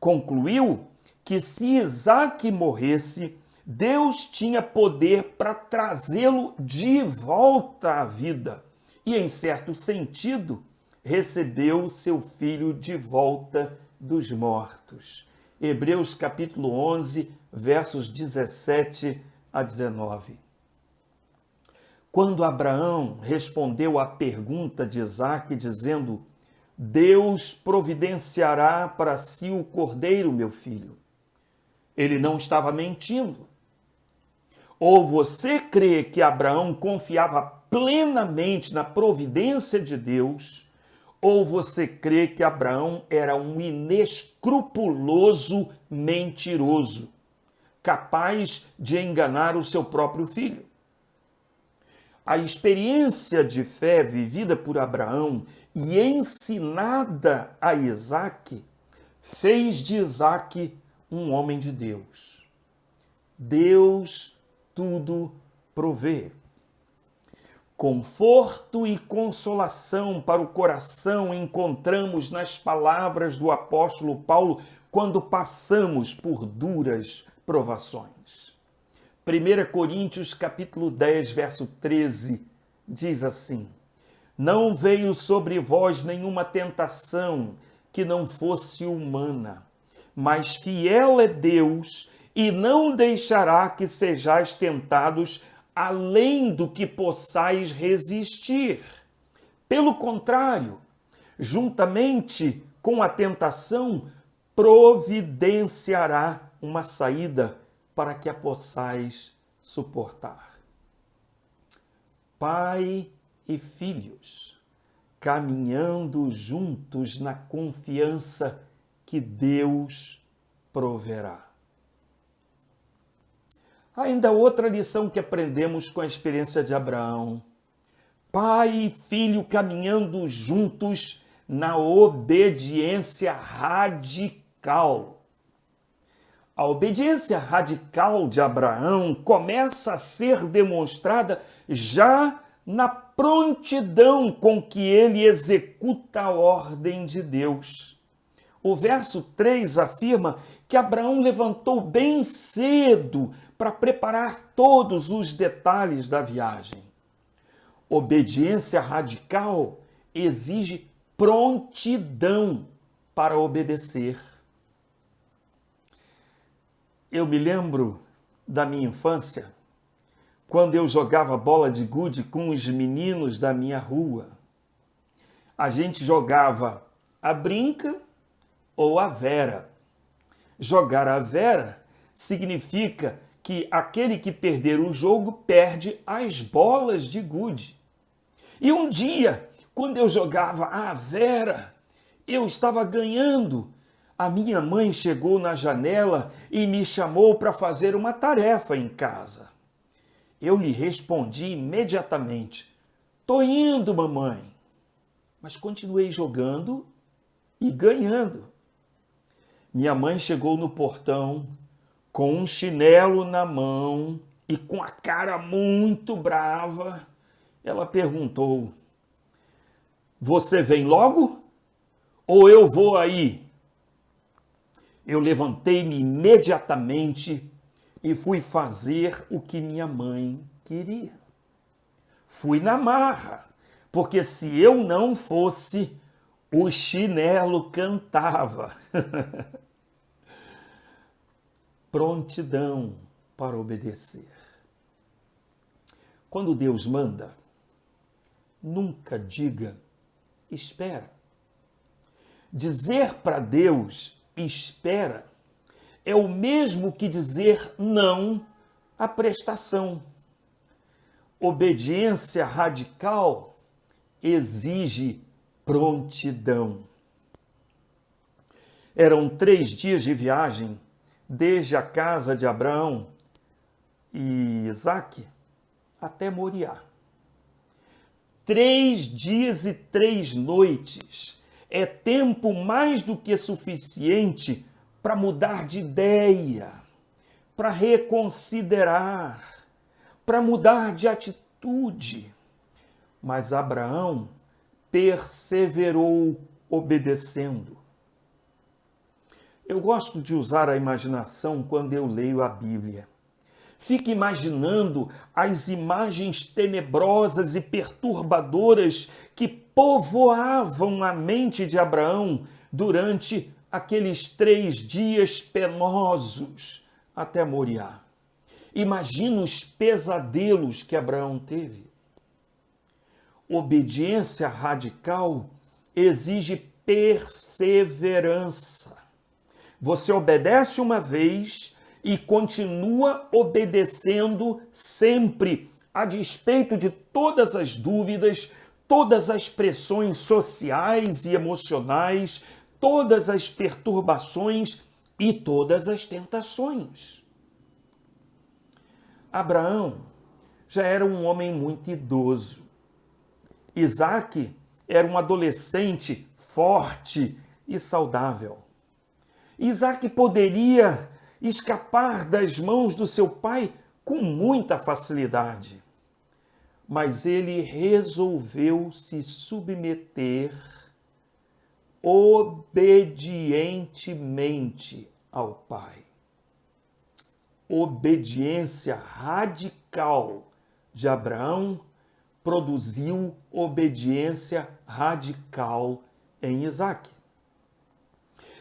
Concluiu que se Isaque morresse, Deus tinha poder para trazê-lo de volta à vida e, em certo sentido, recebeu seu filho de volta dos mortos. Hebreus capítulo 11, versos 17 a 19. Quando Abraão respondeu à pergunta de Isaque, dizendo: Deus providenciará para si o cordeiro, meu filho, ele não estava mentindo. Ou você crê que Abraão confiava plenamente na providência de Deus, ou você crê que Abraão era um inescrupuloso mentiroso, capaz de enganar o seu próprio filho. A experiência de fé vivida por Abraão e ensinada a Isaque fez de Isaque um homem de Deus. Deus tudo provê. Conforto e consolação para o coração encontramos nas palavras do apóstolo Paulo quando passamos por duras provações. 1 Coríntios capítulo 10, verso 13, diz assim: Não veio sobre vós nenhuma tentação que não fosse humana, mas fiel é Deus e não deixará que sejais tentados além do que possais resistir. Pelo contrário, juntamente com a tentação, providenciará uma saída para que a possais suportar. Pai e filhos, caminhando juntos na confiança que Deus proverá. Ainda outra lição que aprendemos com a experiência de Abraão. Pai e filho caminhando juntos na obediência radical. A obediência radical de Abraão começa a ser demonstrada já na prontidão com que ele executa a ordem de Deus. O verso 3 afirma que Abraão levantou bem cedo para preparar todos os detalhes da viagem. Obediência radical exige prontidão para obedecer. Eu me lembro da minha infância, quando eu jogava bola de gude com os meninos da minha rua. A gente jogava a brinca ou a vera. Jogar a vera significa que aquele que perder o jogo perde as bolas de gude. E um dia, quando eu jogava a vera, eu estava ganhando. A minha mãe chegou na janela e me chamou para fazer uma tarefa em casa. Eu lhe respondi imediatamente: "Tô indo, mamãe." Mas continuei jogando e ganhando. Minha mãe chegou no portão com um chinelo na mão e com a cara muito brava. Ela perguntou: "Você vem logo? Ou eu vou aí?" Eu levantei-me imediatamente e fui fazer o que minha mãe queria. Fui na marra, porque se eu não fosse, o chinelo cantava. Prontidão para obedecer. Quando Deus manda, nunca diga espera. Dizer para Deus espera é o mesmo que dizer não à prestação. Obediência radical exige prontidão. Eram 3 dias de viagem desde a casa de Abraão e Isaque até Moriá. 3 dias e 3 noites é tempo mais do que suficiente para mudar de ideia, para reconsiderar, para mudar de atitude. Mas Abraão perseverou obedecendo. Eu gosto de usar a imaginação quando eu leio a Bíblia. Fico imaginando as imagens tenebrosas e perturbadoras que povoavam a mente de Abraão durante aqueles 3 dias penosos até Moriá. Imagina os pesadelos que Abraão teve. Obediência radical exige perseverança. Você obedece uma vez e continua obedecendo sempre, a despeito de todas as dúvidas, todas as pressões sociais e emocionais, todas as perturbações e todas as tentações. Abraão já era um homem muito idoso. Isaque era um adolescente forte e saudável. Isaque poderia escapar das mãos do seu pai com muita facilidade, mas ele resolveu se submeter obedientemente ao pai. Obediência radical de Abraão produziu obediência radical em Isaque.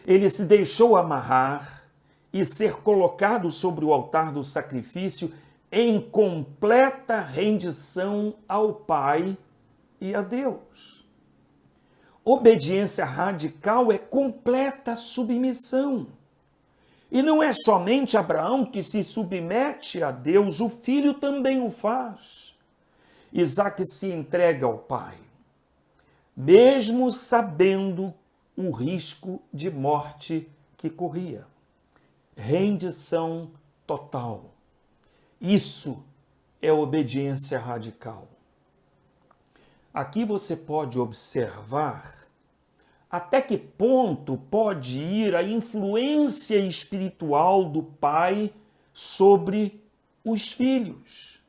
Ele se deixou amarrar e ser colocado sobre o altar do sacrifício em completa rendição ao Pai e a Deus. Obediência radical é completa submissão. E não é somente Abraão que se submete a Deus, o filho também o faz. Isaque se entrega ao Pai, mesmo sabendo o risco de morte que corria. Rendição total. Isso é obediência radical. Aqui você pode observar até que ponto pode ir a influência espiritual do pai sobre os filhos.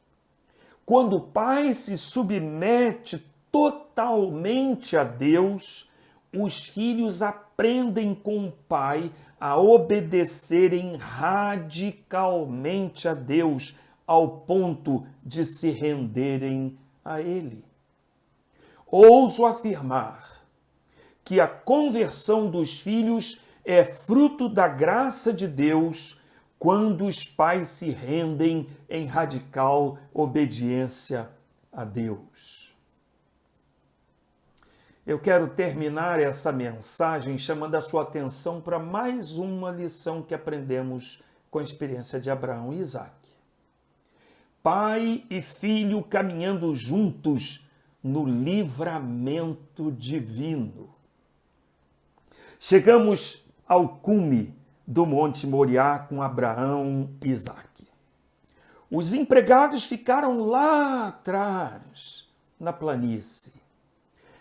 Quando o pai se submete totalmente a Deus, os filhos aprendem com o pai a obedecerem radicalmente a Deus, ao ponto de se renderem a Ele. Ouso afirmar que a conversão dos filhos é fruto da graça de Deus quando os pais se rendem em radical obediência a Deus. Eu quero terminar essa mensagem chamando a sua atenção para mais uma lição que aprendemos com a experiência de Abraão e Isaque. Pai e filho caminhando juntos no livramento divino. Chegamos ao cume do Monte Moriá com Abraão e Isaque. Os empregados ficaram lá atrás, na planície.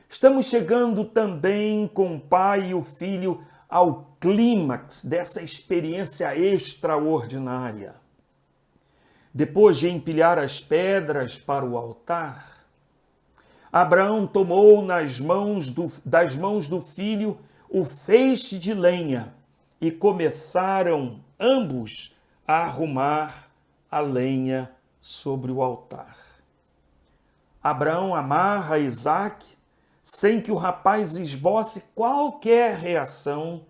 Estamos chegando também com o pai e o filho ao clímax dessa experiência extraordinária. Depois de empilhar as pedras para o altar, Abraão tomou das mãos do filho o feixe de lenha e começaram ambos a arrumar a lenha sobre o altar. Abraão amarra Isaque sem que o rapaz esboce qualquer reação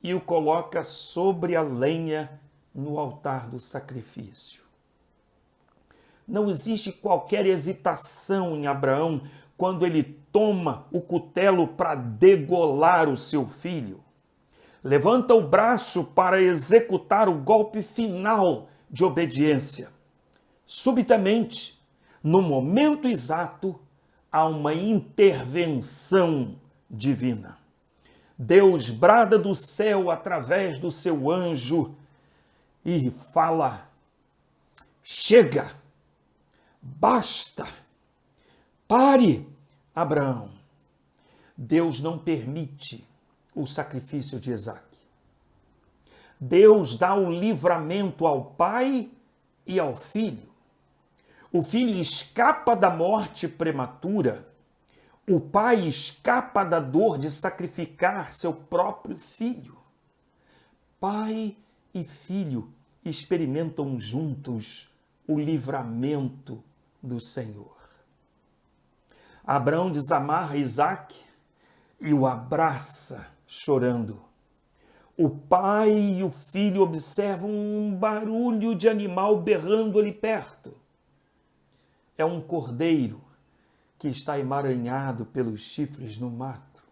e o coloca sobre a lenha no altar do sacrifício. Não existe qualquer hesitação em Abraão quando ele toma o cutelo para degolar o seu filho. Levanta o braço para executar o golpe final de obediência. Subitamente, no momento exato, há uma intervenção divina. Deus brada do céu através do seu anjo e fala: chega, basta, pare, Abraão, Deus não permite o sacrifício de Isaque. Deus dá o livramento ao pai e ao filho. O filho escapa da morte prematura. O pai escapa da dor de sacrificar seu próprio filho. Pai e filho experimentam juntos o livramento do Senhor. Abraão desamarra Isaque e o abraça chorando. O pai e o filho observam um barulho de animal berrando ali perto. É um cordeiro que está emaranhado pelos chifres no mato.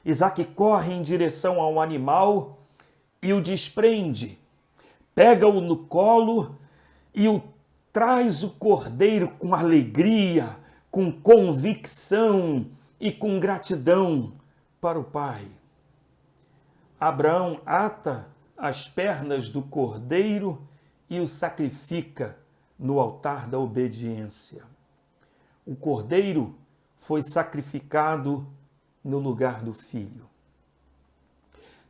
Isaque corre em direção ao animal e o desprende. Pega-o no colo e traz o cordeiro com alegria, com convicção e com gratidão para o pai. Abraão ata as pernas do cordeiro e o sacrifica no altar da obediência. O cordeiro foi sacrificado no lugar do filho.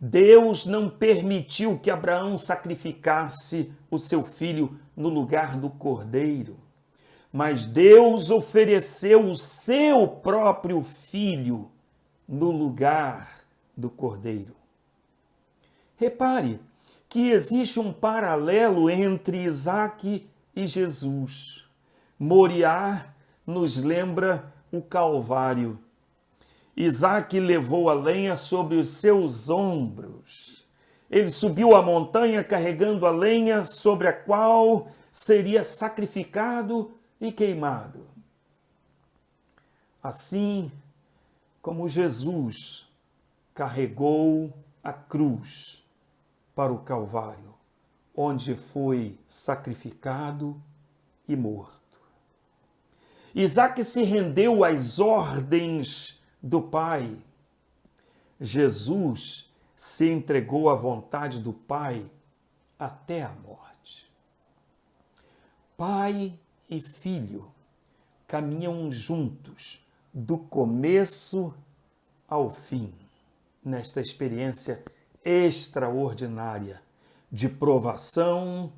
Deus não permitiu que Abraão sacrificasse o seu filho no lugar do cordeiro, mas Deus ofereceu o seu próprio filho no lugar do cordeiro. Repare que existe um paralelo entre Isaque e Jesus. Moriá nos lembra o Calvário. Isaque levou a lenha sobre os seus ombros. Ele subiu a montanha carregando a lenha sobre a qual seria sacrificado e queimado. Assim como Jesus carregou a cruz para o Calvário, onde foi sacrificado e morto. Isaque se rendeu às ordens do Pai. Jesus se entregou à vontade do Pai até a morte. Pai e filho caminham juntos do começo ao fim, nesta experiência extraordinária de provação,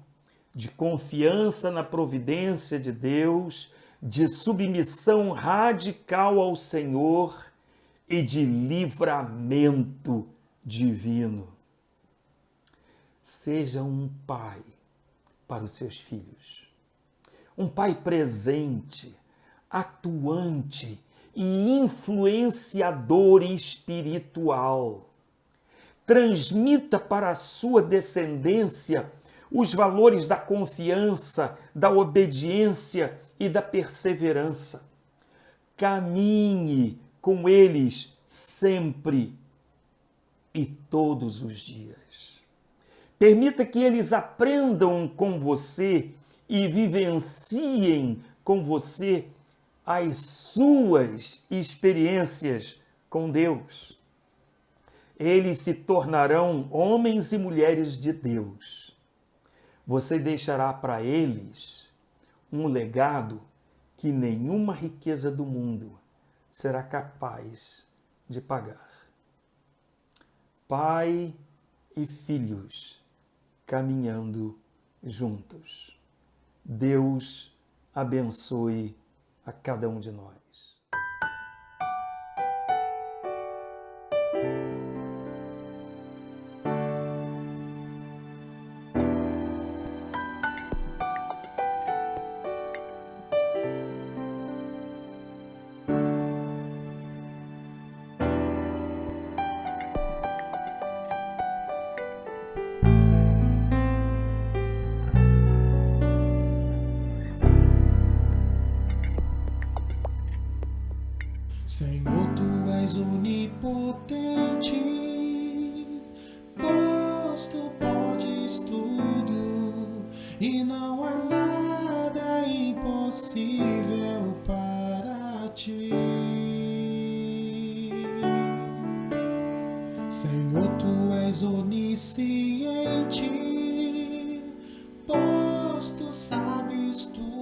de confiança na providência de Deus, de submissão radical ao Senhor e de livramento divino. Seja um pai para os seus filhos, um pai presente, atuante e influenciador espiritual. Transmita para a sua descendência os valores da confiança, da obediência e da perseverança. Caminhe com eles sempre e todos os dias. Permita que eles aprendam com você e vivenciem com você as suas experiências com Deus. Eles se tornarão homens e mulheres de Deus. Você deixará para eles um legado que nenhuma riqueza do mundo será capaz de pagar. Pai e filhos caminhando juntos. Deus abençoe a cada um de nós. Senhor, tu és onipotente, pois tu podes tudo e não há nada impossível para ti. Senhor, tu és onisciente, pois tu sabes tudo